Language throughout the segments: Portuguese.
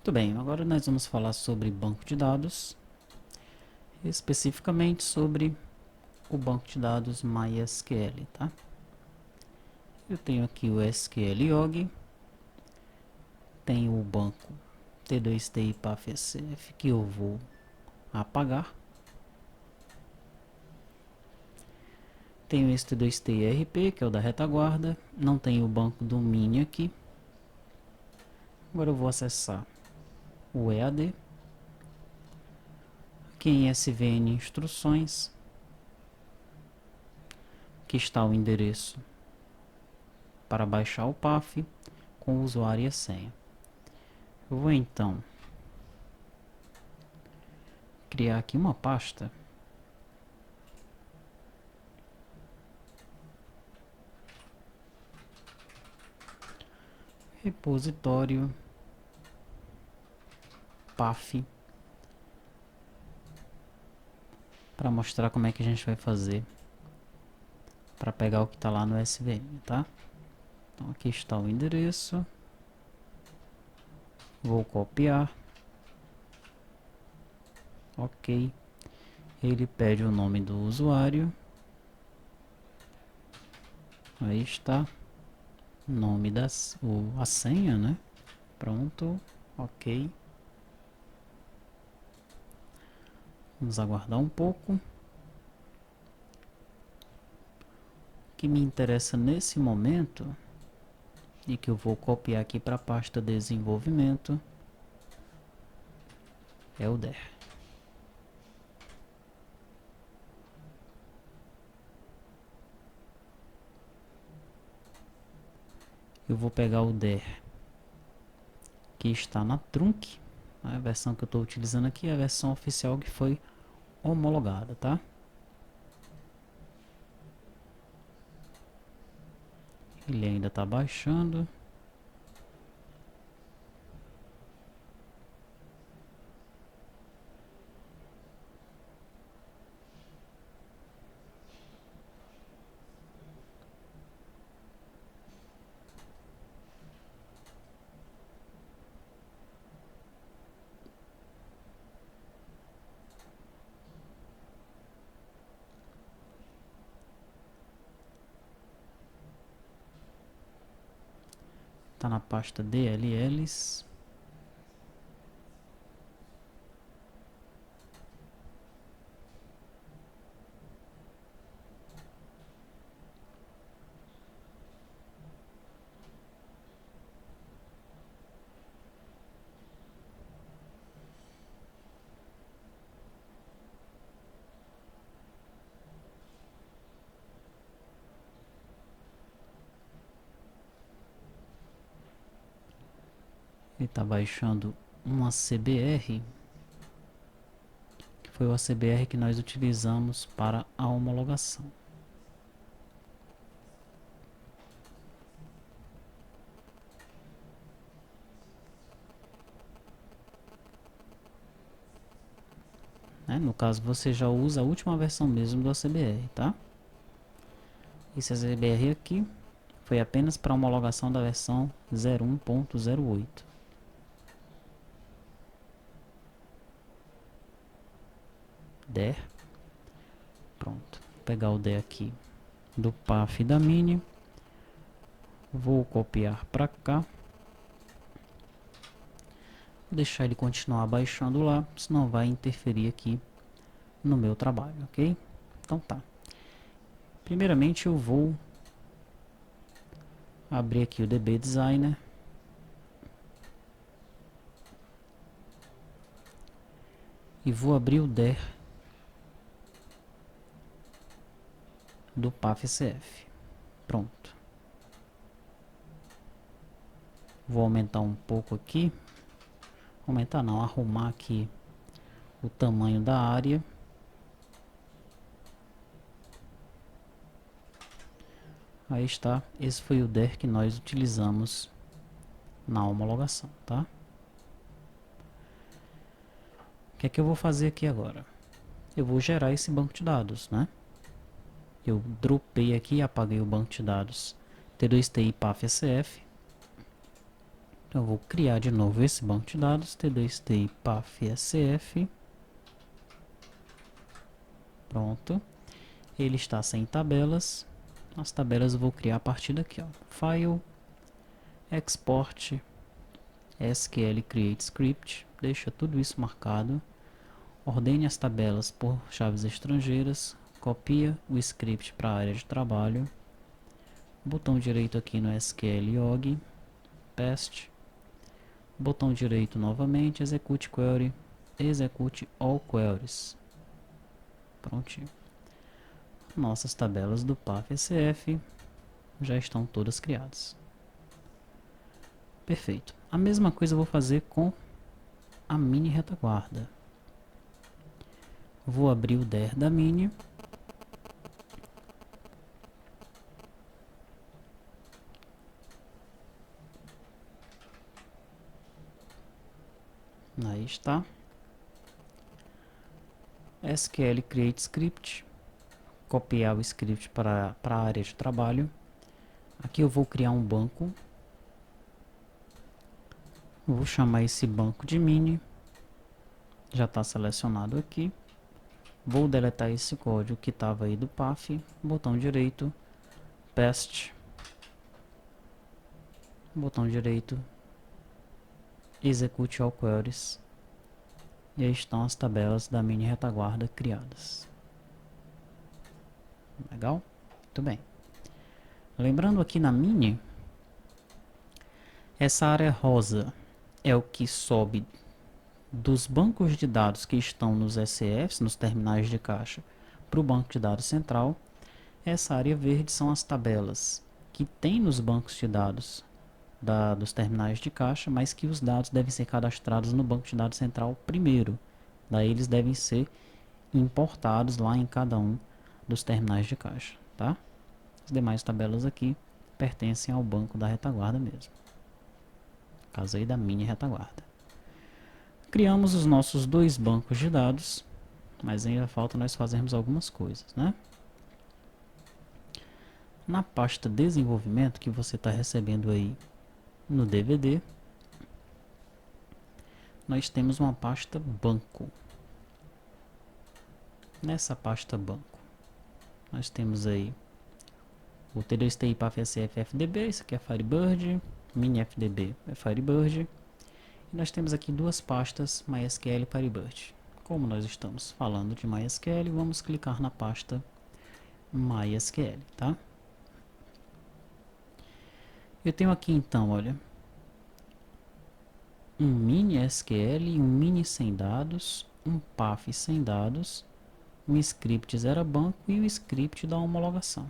Muito bem, agora nós vamos falar sobre banco de dados, especificamente sobre o banco de dados MySQL, tá? Eu tenho aqui o SQLog, tenho o banco T2T IPAFSF que eu vou apagar, tenho esse T2T IRP que é o da retaguarda, não tenho o banco do Mini aqui. Agora eu vou acessar o EAD, aqui em SVN instruções, que está o endereço para baixar o PAF com o usuário e a senha. Eu vou então criar aqui uma pasta repositório PAF para mostrar como é que a gente vai fazer para pegar o que está lá no SVN, tá? Então aqui está o endereço, vou copiar, ok, ele pede o nome do usuário, aí está, nome a senha, né? Pronto, ok, vamos aguardar um pouco. O que me interessa nesse momento e que eu vou copiar aqui para a pasta desenvolvimento é o DER. Eu vou pegar o DER que está na Trunk, a versão que eu estou utilizando aqui é a versão oficial que foi homologada, tá? Ele ainda está baixando. Está na pasta DLLs. Ele está baixando uma CBR, que foi o CBR que nós utilizamos para a homologação. Né? No caso, você já usa a última versão mesmo do ACBR, tá? Esse ACBR aqui foi apenas para homologação da versão 01.08. DER. Pronto. Vou pegar o DER aqui do PAF da Mini. Vou copiar para cá. Vou deixar ele continuar baixando lá, senão vai interferir aqui no meu trabalho, ok? Então tá. Primeiramente eu vou abrir aqui o DB Designer. E vou abrir o DER do PAF-CF. Pronto. Vou aumentar um pouco aqui. Aumentar não, arrumar aqui o tamanho da área. Aí está, esse foi o DER que nós utilizamos na homologação, tá? O que é que eu vou fazer aqui agora? Eu vou gerar esse banco de dados, né? Eu dropei aqui e apaguei o banco de dados T2T IPAF-SF. Eu vou criar de novo esse banco de dados, T2TI PAF-SF. Pronto. Ele está sem tabelas. As tabelas eu vou criar a partir daqui, ó. File, Export, SQL Create Script. Deixa tudo isso marcado. Ordene as tabelas por chaves estrangeiras. Copia o script para a área de trabalho. Botão direito aqui no SQL Log. Paste. Botão direito novamente. Execute Query. Execute All Queries. Prontinho. Nossas tabelas do PAF-SF já estão todas criadas. Perfeito. A mesma coisa eu vou fazer com a mini retaguarda. Vou abrir o DER da mini. Aí está. SQL Create Script. Copiar o script para a área de trabalho. Aqui eu vou criar um banco. Vou chamar esse banco de mini. Já está selecionado aqui. Vou deletar esse código que estava aí do PAF. Botão direito. Paste. Botão direito. Execute All Queries. E aí estão as tabelas da mini retaguarda criadas. Legal? Muito bem. Lembrando aqui na mini, essa área rosa é o que sobe dos bancos de dados que estão nos SCFs, nos terminais de caixa, para o banco de dados central. Essa área verde são as tabelas que tem nos bancos de dados dos terminais de caixa, mas que os dados devem ser cadastrados no banco de dados central primeiro. Daí eles devem ser importados lá em cada um dos terminais de caixa, tá? As demais tabelas aqui pertencem ao banco da retaguarda mesmo. Caso aí da mini retaguarda. Criamos os nossos dois bancos de dados, mas ainda falta nós fazermos algumas coisas, né? Na pasta desenvolvimento que você está recebendo aí no DVD, nós temos uma pasta banco. Nessa pasta banco, nós temos aí o T2TI PAF-SF FDB, isso aqui é Firebird, Mini FDB é Firebird. E nós temos aqui duas pastas MySQL e Firebird. Como nós estamos falando de MySQL, vamos clicar na pasta MySQL, tá? Eu tenho aqui então, olha, um mini SQL, um mini sem dados, um PAF sem dados, um script zero banco e o script da homologação.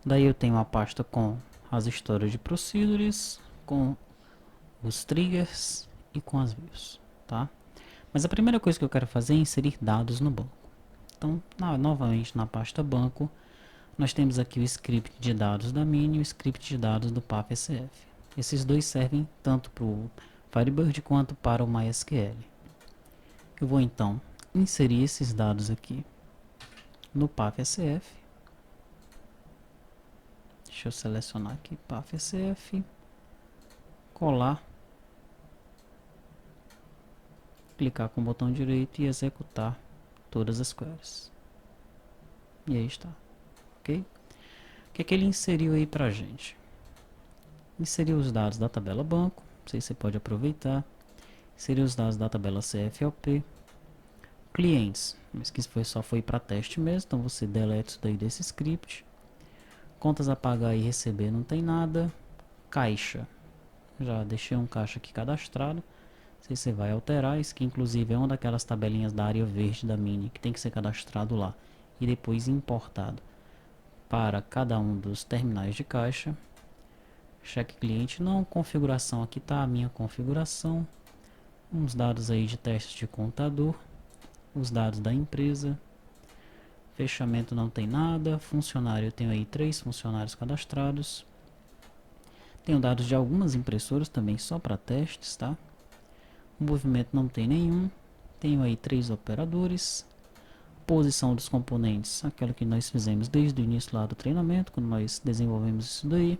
Daí eu tenho a pasta com as histórias de procedures, com os triggers e com as views, tá? Mas a primeira coisa que eu quero fazer é inserir dados no banco. Então, novamente na pasta banco, nós temos aqui o script de dados da mini e o script de dados do PAF-SF. Esses dois servem tanto para o Firebird quanto para o MySQL. Eu vou então inserir esses dados aqui no PAF-SF. Deixa eu selecionar aqui PAF-SF, colar, clicar com o botão direito e executar todas as queries. E aí está. Ok? O que é que ele inseriu aí pra gente? Inseriu os dados da tabela banco, não sei se você pode aproveitar. Inseriu os dados da tabela CFLP. Clientes, mas que só foi para teste mesmo, então você deleta isso daí desse script. Contas a pagar e receber não tem nada. Caixa, já deixei um caixa aqui cadastrado. Não sei se você vai alterar, isso que inclusive é uma daquelas tabelinhas da área verde da mini que tem que ser cadastrado lá e depois importado para cada um dos terminais de caixa. Cheque cliente não, configuração, aqui está a minha configuração, uns dados aí de teste de contador, os dados da empresa, fechamento não tem nada, funcionário eu tenho aí 3 funcionários cadastrados, tenho dados de algumas impressoras também só para testes, tá? O movimento não tem nenhum, tenho aí 3 operadores, posição dos componentes, aquela que nós fizemos desde o início lá do treinamento, quando nós desenvolvemos isso daí.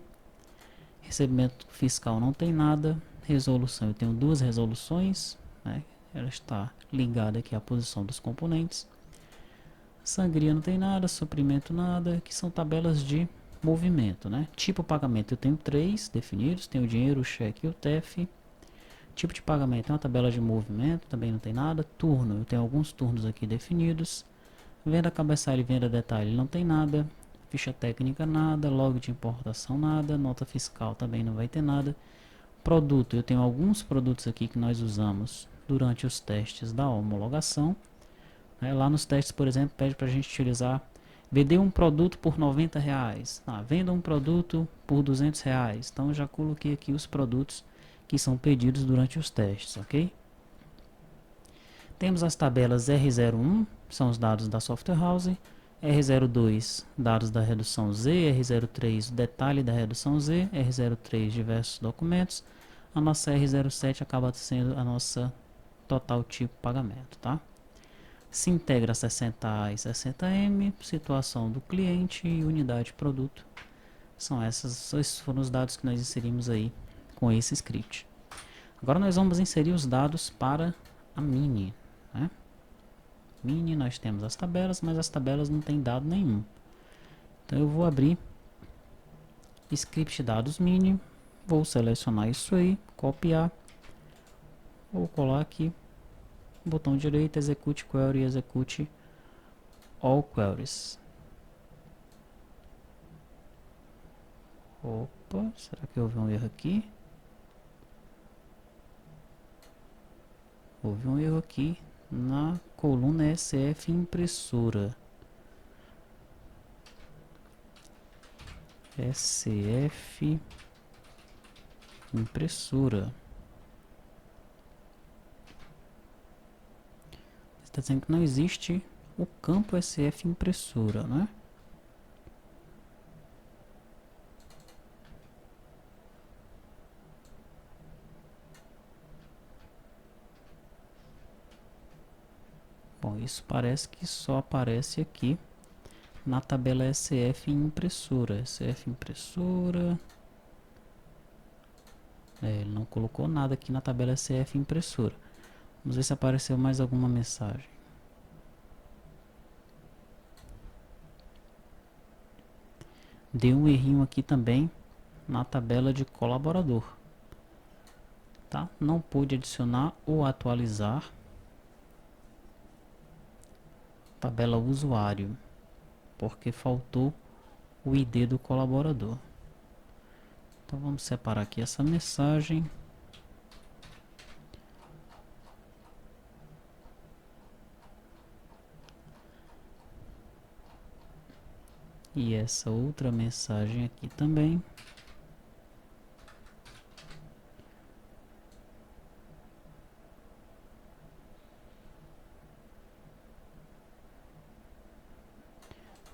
Recebimento fiscal não tem nada. Resolução, eu tenho duas resoluções, né? Ela está ligada aqui à posição dos componentes. Sangria não tem nada, suprimento nada, que são tabelas de movimento, né? Tipo pagamento eu tenho três definidos, tenho o dinheiro, o cheque e o TEF. Tipo de pagamento é uma tabela de movimento, também não tem nada. Turno, eu tenho alguns turnos aqui definidos. Venda cabeçalho e venda detalhe não tem nada. Ficha técnica nada, log de importação nada, nota fiscal também não vai ter nada. Produto, eu tenho alguns produtos aqui que nós usamos durante os testes da homologação. Lá nos testes, por exemplo, pede para a gente utilizar, vender um produto por R$ 90. Venda um produto por R$ 200. Então eu já coloquei aqui os produtos que são pedidos durante os testes, ok? Temos as tabelas R01, são os dados da software house, R02, dados da redução Z, R03, detalhe da redução Z, R03, diversos documentos. A nossa R07 acaba sendo a nossa total tipo pagamento, tá? Se integra 60A e 60M, situação do cliente e unidade de produto. Esses foram os dados que nós inserimos aí com esse script. Agora nós vamos inserir os dados para a Mini, né? Mini, nós temos as tabelas, mas as tabelas não tem dado nenhum. Então eu vou abrir script dados Mini, vou selecionar isso aí, copiar, vou colar aqui, botão direito, execute query, execute all queries. Opa, será que houve um erro aqui? Houve um erro aqui na coluna SF impressora. SF impressora. Está dizendo que não existe o campo SF impressora, né? Bom, isso parece que só aparece aqui na tabela SF impressora. SF impressora. Ele não colocou nada aqui na tabela SF impressora. Vamos ver se apareceu mais alguma mensagem. Deu um errinho aqui também na tabela de colaborador. Tá? Não pude adicionar ou atualizar tabela usuário, porque faltou o ID do colaborador. Então vamos separar aqui essa mensagem. E essa outra mensagem aqui também.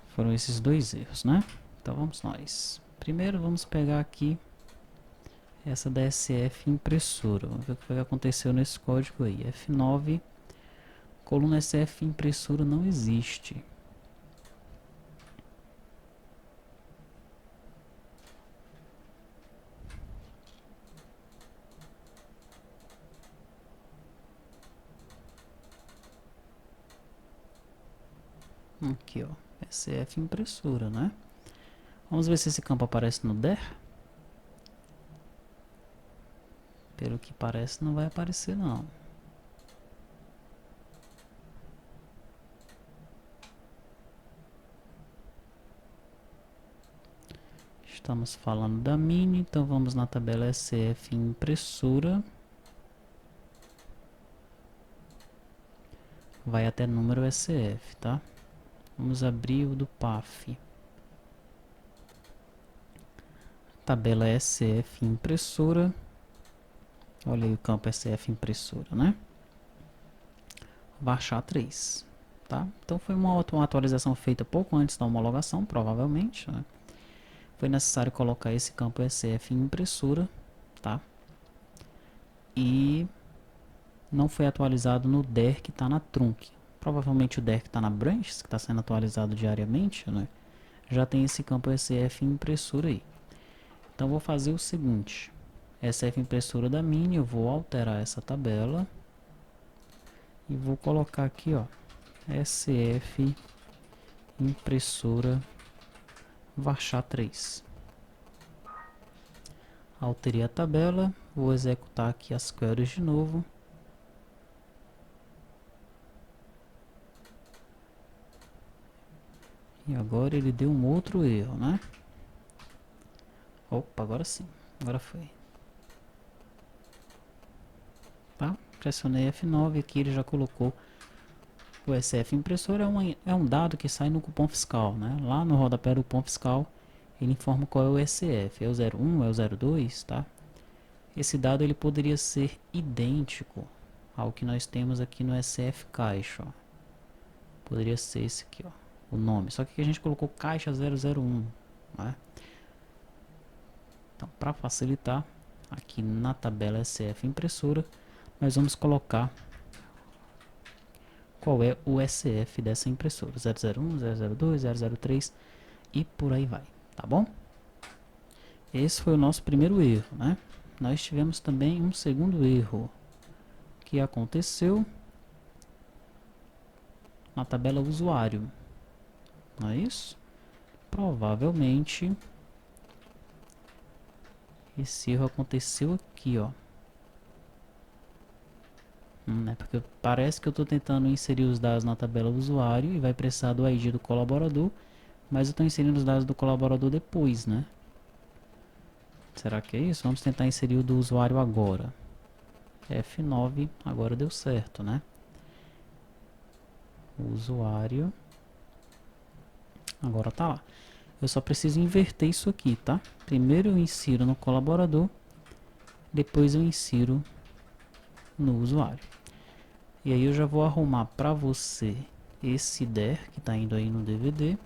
Foram esses dois erros, né? Então vamos nós. Primeiro vamos pegar aqui essa da SF impressora. Vamos ver o que aconteceu nesse código aí. F9, coluna SF impressora não existe. Aqui, ó, SF impressora, né? Vamos ver se esse campo aparece no DER. Pelo que parece, não vai aparecer, não. Estamos falando da Mini, então vamos na tabela SF impressora. Vai até número SF, tá? Vamos abrir o do PAF. Tabela SF impressora. Olha aí o campo SF impressora, né? Baixar 3, tá? Então foi uma atualização feita pouco antes da homologação, provavelmente, né? Foi necessário colocar esse campo SF impressora, tá? E não foi atualizado no DER que está na trunk. Provavelmente o DER que está na branches, que está sendo atualizado diariamente, né? Já tem esse campo SF impressora aí. Então vou fazer o seguinte. SF impressora da Mini, eu vou alterar essa tabela. E vou colocar aqui, ó. SF impressora Varchar 3. Alterei a tabela, vou executar aqui as queries de novo. E agora ele deu um outro erro, né? Opa, agora sim, agora foi. Tá? Pressionei F9 aqui, ele já colocou o SF impressora. É um dado que sai no cupom fiscal, né? Lá no rodapé do cupom fiscal, ele informa qual é o SF. É o 01, é o 02, tá? Esse dado ele poderia ser idêntico ao que nós temos aqui no SF caixa, ó. Poderia ser esse aqui, ó, o nome. Só que aqui a gente colocou caixa 001, né? Então, para facilitar, aqui na tabela SF impressora, nós vamos colocar qual é o SF dessa impressora. 001, 002, 003 e por aí vai, tá bom? Esse foi o nosso primeiro erro, né? Nós tivemos também um segundo erro que aconteceu na tabela usuário, não é isso? Provavelmente esse erro aconteceu aqui, ó. Né? Porque parece que eu estou tentando inserir os dados na tabela usuário e vai precisar do ID do colaborador, mas eu estou inserindo os dados do colaborador depois, né? Será que é isso? Vamos tentar inserir o do usuário agora. F9, agora deu certo, né? O usuário agora tá lá. Eu só preciso inverter isso aqui, tá? Primeiro eu insiro no colaborador, depois eu insiro no usuário. E aí eu já vou arrumar para você esse DER que está indo aí no DVD.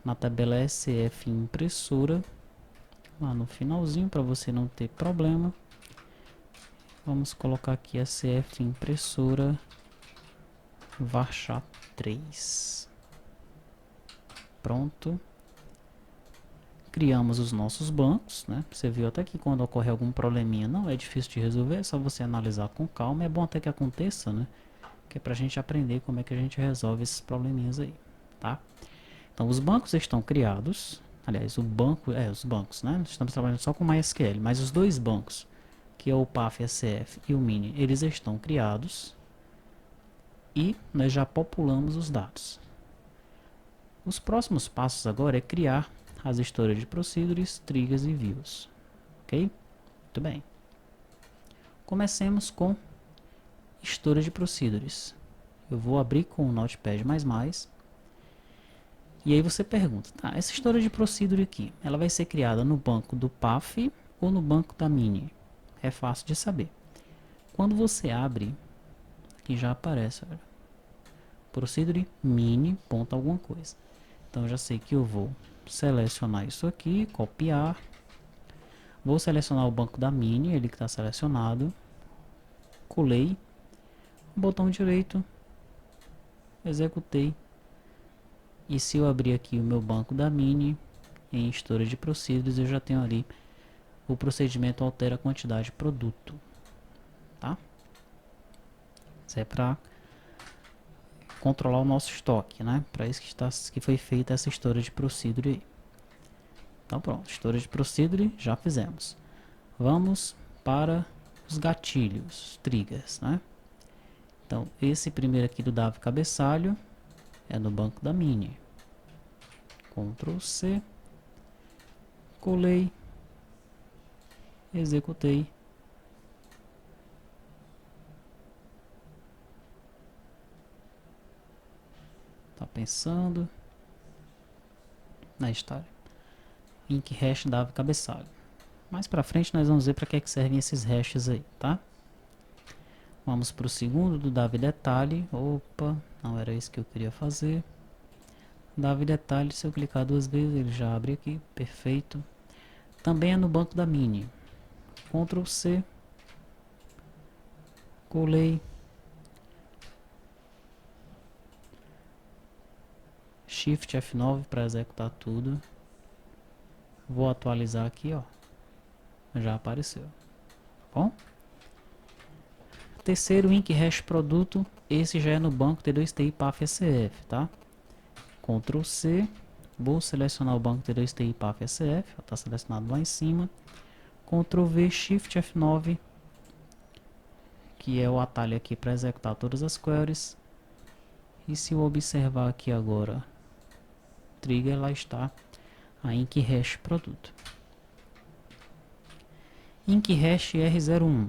Na tabela SF impressora, lá no finalzinho, para você não ter problema. Vamos colocar aqui SF impressora Varchar 3. Pronto. Criamos os nossos bancos, né? Você viu até que quando ocorre algum probleminha não é difícil de resolver, é só você analisar com calma. É bom até que aconteça, né? Que é pra gente aprender como é que a gente resolve esses probleminhas aí, tá? Então os bancos estão criados. Aliás, os bancos, né? Estamos trabalhando só com MySQL, mas os dois bancos, que é o PAF SF e o Mini, eles estão criados e nós já populamos os dados. Os próximos passos agora é criar as storage procedures, triggers e views. Ok? Muito bem. Comecemos com storage procedures. Eu vou abrir com o Notepad++. E aí você pergunta, tá, essa storage procedure aqui, ela vai ser criada no banco do PAF ou no banco da Mini? É fácil de saber. Quando você abre, aqui já aparece, olha, procedure mini ponto alguma coisa. Então eu já sei que eu vou selecionar isso aqui, copiar. Vou selecionar o banco da Mini, ele que está selecionado. Colei, botão direito, executei. E se eu abrir aqui o meu banco da Mini, em Storage Procedures, eu já tenho ali o procedimento altera a quantidade de produto. Tá? Isso é para controlar o nosso estoque, né? Para isso que foi feita essa Storage Procedure aí. Então pronto, Storage Procedure já fizemos. Vamos para os gatilhos, triggers, né? Então esse primeiro aqui do Davi Cabeçalho é no banco da Mini. Ctrl C, colei, executei. Tá pensando na história. Link hash Davi Cabeçalho. Mais pra frente nós vamos ver para que servem esses hashes aí, tá? Vamos para o segundo do Davi Detalhe. Opa, não era isso que eu queria fazer. Davi Detalhe, se eu clicar duas vezes ele já abre aqui, perfeito. Também é no banco da Mini. Ctrl C, colei, Shift F9 para executar tudo. Vou atualizar aqui, ó. Já apareceu. Tá bom? Terceiro, Ink Hash Produto. Esse já é no banco T2TI PAF SF, tá? Ctrl C. Vou selecionar o banco T2TI PAF SF. Está selecionado lá em cima. Ctrl V, Shift F9. Que é o atalho aqui para executar todas as queries. E se eu observar aqui agora, trigger, lá está a Ink Hash Produto. Ink Hash R01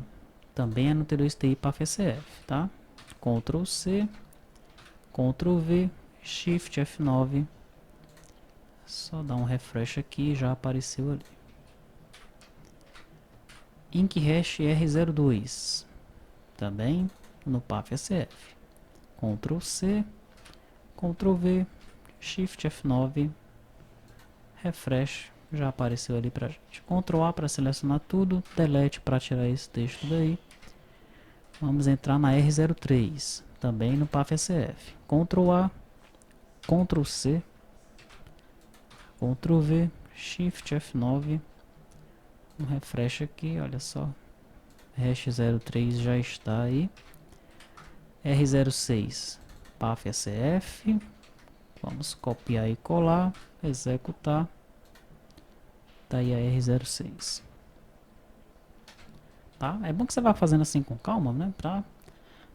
também é no T2TI PAF SF, tá? Ctrl C, Ctrl V, Shift F9. Só dar um refresh aqui, já apareceu ali. Ink Hash R02 também no PAF SF. Ctrl C, Ctrl V, Shift F9, refresh, já apareceu ali pra gente. Ctrl A para selecionar tudo, delete para tirar esse texto daí. Vamos entrar na R03, também no PAF SF. Ctrl A, Ctrl C, Ctrl V, Shift F9, um refresh aqui, olha só. Hash 03 já está aí. R06, PAF SF. Vamos copiar e colar, executar. Tá aí a R06. Tá? É bom que você vá fazendo assim com calma, né? Pra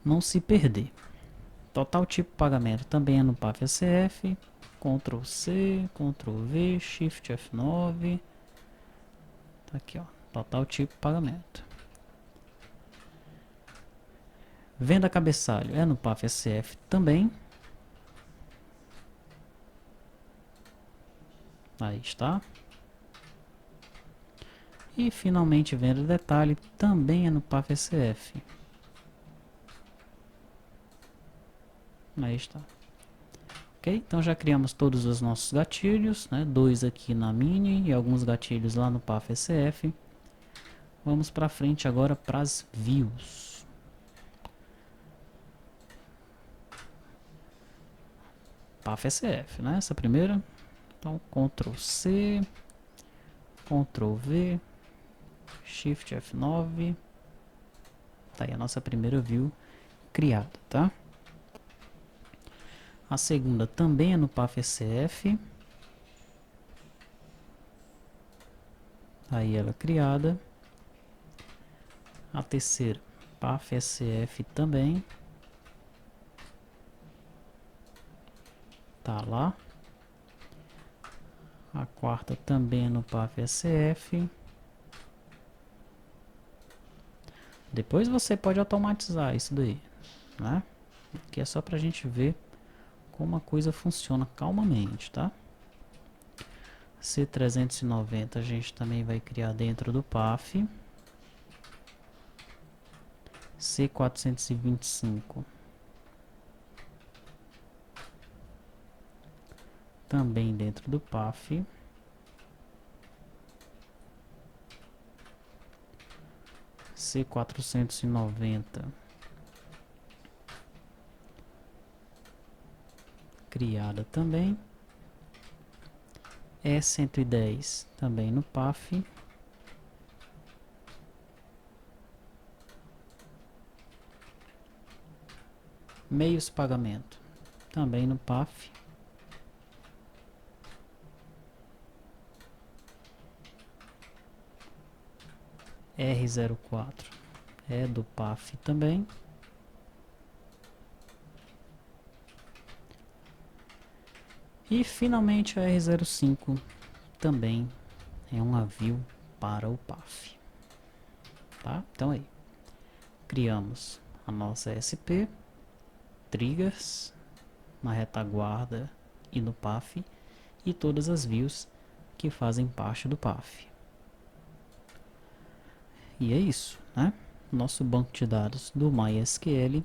não se perder. Total tipo pagamento também é no PAF SF. Ctrl C, Ctrl V, Shift F9. Tá aqui, ó. Total tipo pagamento. Venda cabeçalho é no PAF SF também. Aí está. E finalmente venda detalhe também é no PAF SF. Aí está. Ok? Então já criamos todos os nossos gatilhos, né? 2 aqui na Mini e alguns gatilhos lá no PAF SF. Vamos para frente agora para as views. PAF SF, né? Essa primeira. Então Ctrl C, Ctrl V, Shift F9. Tá aí a nossa primeira view criada, tá? A segunda também é no PAF SF. Aí ela criada. A terceira, PAF SF também. Tá lá. A quarta também é no PAF SF. Depois você pode automatizar isso daí, né? Aqui é só pra gente ver como a coisa funciona calmamente, tá? C390 a gente também vai criar dentro do PAF. C425 também dentro do PAF. C490 criada também. E110 também no PAF. Meios pagamento também no PAF. R04 é do PAF também. E finalmente a R05 também é um view para o PAF. Tá? Então aí, criamos a nossa SP, triggers na retaguarda e no PAF e todas as views que fazem parte do PAF. E é isso, né? Nosso banco de dados do MySQL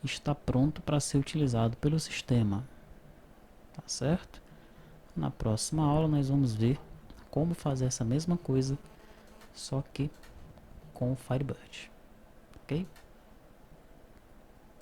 está pronto para ser utilizado pelo sistema. Tá certo? Na próxima aula nós vamos ver como fazer essa mesma coisa, só que com o Firebird. Ok?